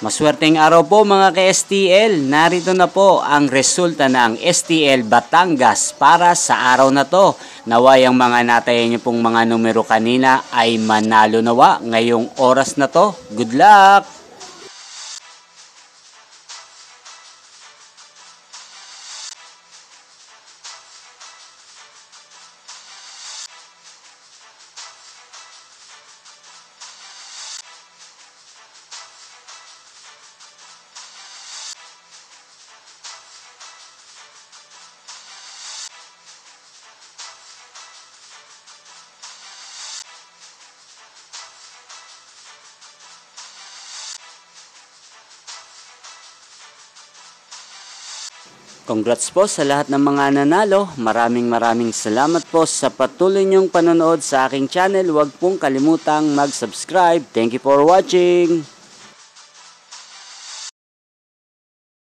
Maswerteng araw po mga ka-STL. Narito na po ang resulta ng STL Batangas para sa araw na to. Naway ang mga natayan niyo pong mga numero kanina ay manalo nawa ngayong oras na to. Good luck! Congrats po sa lahat ng mga nanalo. Maraming salamat po sa patuloy niyong panonood sa aking channel. Huwag pong kalimutang mag-subscribe. Thank you for watching.